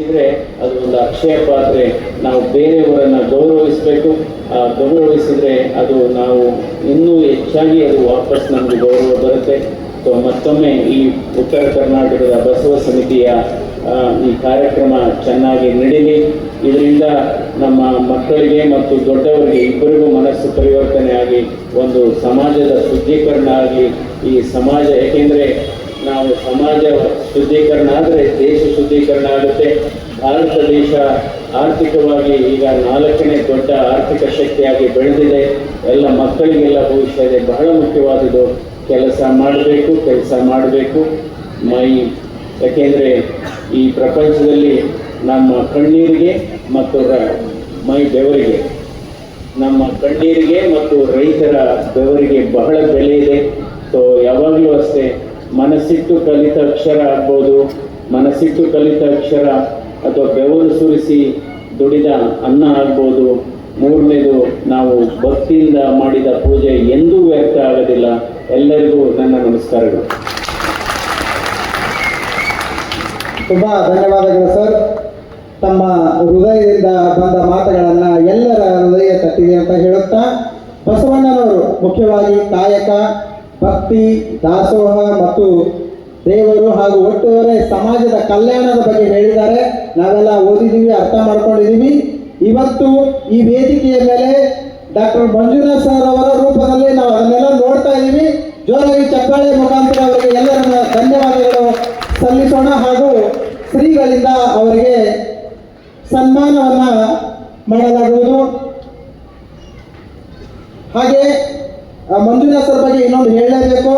ಇದ್ರೆ ಅದು ಒಂದು ಅಕ್ಷಯ ಪಾತ್ರೆ. ನಾವು ಬೇರೆಯವರನ್ನ ಗೌರವಿಸಬೇಕು. ಗೌರವಿಸಿದ್ರೆ ಅದು ನಾವು ಇನ್ನೂ ಹೆಚ್ಚಾಗಿ ಅದು ವಾಪಸ್ ನಮಗೆ ಗೌರವ ಬರುತ್ತೆ. ಸೊ ಮತ್ತೊಮ್ಮೆ ಈ ಉತ್ತರ ಕರ್ನಾಟಕದ ಬಸವ ಸಮಿತಿಯ ಈ ಕಾರ್ಯಕ್ರಮ ಚೆನ್ನಾಗಿ ನಡೀಲಿ. ಇದರಿಂದ ನಮ್ಮ ಮಕ್ಕಳಿಗೆ ಮತ್ತು ದೊಡ್ಡವರಿಗೆ ಇಬ್ಬರಿಗೂ ಮನಸ್ಸು ಪರಿವರ್ತನೆ ಆಗಿ ಒಂದು ಸಮಾಜದ ಶುದ್ಧೀಕರಣ ಆಗಿ ಈ ಸಮಾಜ, ಏಕೆಂದರೆ ನಾವು ಸಮಾಜ ಶುದ್ಧೀಕರಣ ಆದರೆ ದೇಶ ಶುದ್ಧೀಕರಣ ಆಗುತ್ತೆ. ಭಾರತ ದೇಶ ಆರ್ಥಿಕವಾಗಿ ಈಗ 4ನೇ ದೊಡ್ಡ ಆರ್ಥಿಕ ಶಕ್ತಿಯಾಗಿ ಬೆಳೆದಿದೆ. ಎಲ್ಲ ಮಕ್ಕಳಿಗೆಲ್ಲ ಭವಿಷ್ಯ ಇದೆ. ಬಹಳ ಮುಖ್ಯವಾದುದು ಕೆಲಸ ಮಾಡಬೇಕು. ಯಾಕೆಂದರೆ ಈ ಪ್ರಪಂಚದಲ್ಲಿ ನಮ್ಮ ಕಣ್ಣೀರಿಗೆ ಮತ್ತು ಮೈ ಬೆವರಿಗೆ, ನಮ್ಮ ಕಣ್ಣೀರಿಗೆ ಮತ್ತು ರೈತರ ಬೆವರಿಗೆ ಬಹಳ ಬೆಲೆ ಇದೆ. ಸೊ ಯಾವಾಗಲೂ ಅಷ್ಟೇ ಮನಸ್ಸಿಟ್ಟು ಕಲಿತ ಅಕ್ಷರ ಆಗ್ಬೋದು, ಮನಸ್ಸಿಟ್ಟು ಕಲಿತ ಅಕ್ಷರ ಅಥವಾ ಬೆವರು ಸುರಿಸಿ ದುಡಿದ ಅನ್ನ ಆಗ್ಬೋದು. 3ನೇದು ನಾವು ಭಕ್ತಿಯಿಂದ ಮಾಡಿದ ಪೂಜೆ ಎಂದೂ ವ್ಯರ್ಥ ಆಗೋದಿಲ್ಲ. ಎಲ್ಲರಿಗೂ ನನ್ನ ನಮಸ್ಕಾರಗಳು. ತುಂಬ ಧನ್ಯವಾದಗಳು ಸರ್. ತಮ್ಮ ಹೃದಯದಿಂದ ಬಂದ ಮಾತುಗಳನ್ನು ಎಲ್ಲರ ಹೃದಯ ತಟ್ಟಿದೆ ಅಂತ ಹೇಳುತ್ತಾ, ಬಸವಣ್ಣನವರು ಮುಖ್ಯವಾಗಿ ಕಾಯಕ, ಭಕ್ತಿ, ದಾಸೋಹ ಮತ್ತು ದೇವರು ಹಾಗೂ ಒಟ್ಟುವರೆ ಸಮಾಜದ ಕಲ್ಯಾಣದ ಬಗ್ಗೆ ಹೇಳಿದ್ದಾರೆ. ನಾವೆಲ್ಲ ಓದಿದ್ದೀವಿ, ಅರ್ಥ ಮಾಡ್ಕೊಂಡಿದ್ದೀವಿ. ಇವತ್ತು ಈ ವೇದಿಕೆಯ ಮೇಲೆ ಡಾಕ್ಟರ್ ಮಂಜುನಾಥ್ ಸರ್ ಅವರ ರೂಪದಲ್ಲಿ ನಾವು ಅದನ್ನೆಲ್ಲ ನೋಡ್ತಾ ಇದ್ದೀವಿ. ಜೋರಾಗಿ ಚಪ್ಪಾಳೆ ಮುಖಾಂತರ ಅವರಿಗೆ ಎಲ್ಲರ ಧನ್ಯವಾದಗಳು ಸಲ್ಲಿಸೋಣ. ಹಾಗೂ ಶ್ರೀಗಳಿಂದ ಅವರಿಗೆ ಸನ್ಮಾನವನ್ನು ಮಾಡಲಾಗುವುದು. ಹಾಗೆ ಮಂಜುನಾಥ್ ಸರ್ ಬಗ್ಗೆ ಇನ್ನೊಂದು ಹೇಳಲೇಬೇಕು.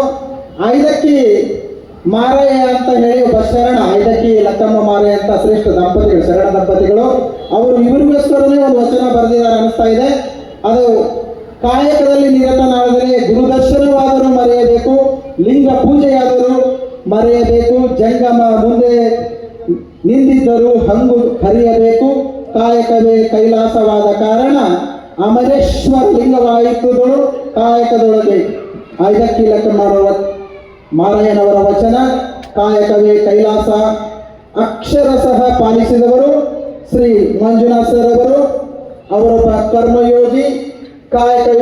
ಐದಕ್ಕಿ ಮಾರಯ್ಯ ಅಂತ ಹೇಳಿ ಒಬ್ಬ ಶರಣ, ಐದಕ್ಕಿ ಲಕ್ಕಮ್ಮ ಮಾರಯ್ಯ ಅಂತ ಶ್ರೇಷ್ಠ ದಂಪತಿಗಳು, ಶರಣ ದಂಪತಿಗಳು, ಅವರು ಇವರಿಗೋಸ್ಕರನೇ ಒಂದು ವಚನ ಬರೆದಿದ್ದಾರೆ ಅನಿಸ್ತಾ ಇದೆ. ಅದು ಕಾಯಕದಲ್ಲಿ ನಿರತನಾದರೆ ಗುರುದರ್ಶನವಾದರೂ ಮರೆಯಬೇಕು, ಲಿಂಗ ಪೂಜೆಯಾದರೂ ಮರೆಯಬೇಕು, ಜಂಗಮ ಮುಂದೆ ನಿಂದಿದ್ದರೂ ಹಂಗು ಹರಿಯಬೇಕು, ಕಾಯಕವೇ ಕೈಲಾಸವಾದ ಕಾರಣ ಅಮರೇಶ್ವರ ಲಿಂಗವಾಯಿತುಗಳು ಕಾಯಕದೊಳಗೆ. ಐದಕ್ಕಿ ಲಕ್ಕಮ್ಮ ಮಾರಯ್ಯನವರ ವಚನ, ಕಾಯಕವೇ ಕೈಲಾಸ. ಅಕ್ಷರಶಃ ಪಾಲಿಸಿದವರು ಶ್ರೀ ಮಂಜುನಾಥ್ ಸರ್ ಅವರು. ಅವರೊಬ್ಬ ಕರ್ಮಯೋಗಿ, ಕಾಯಕ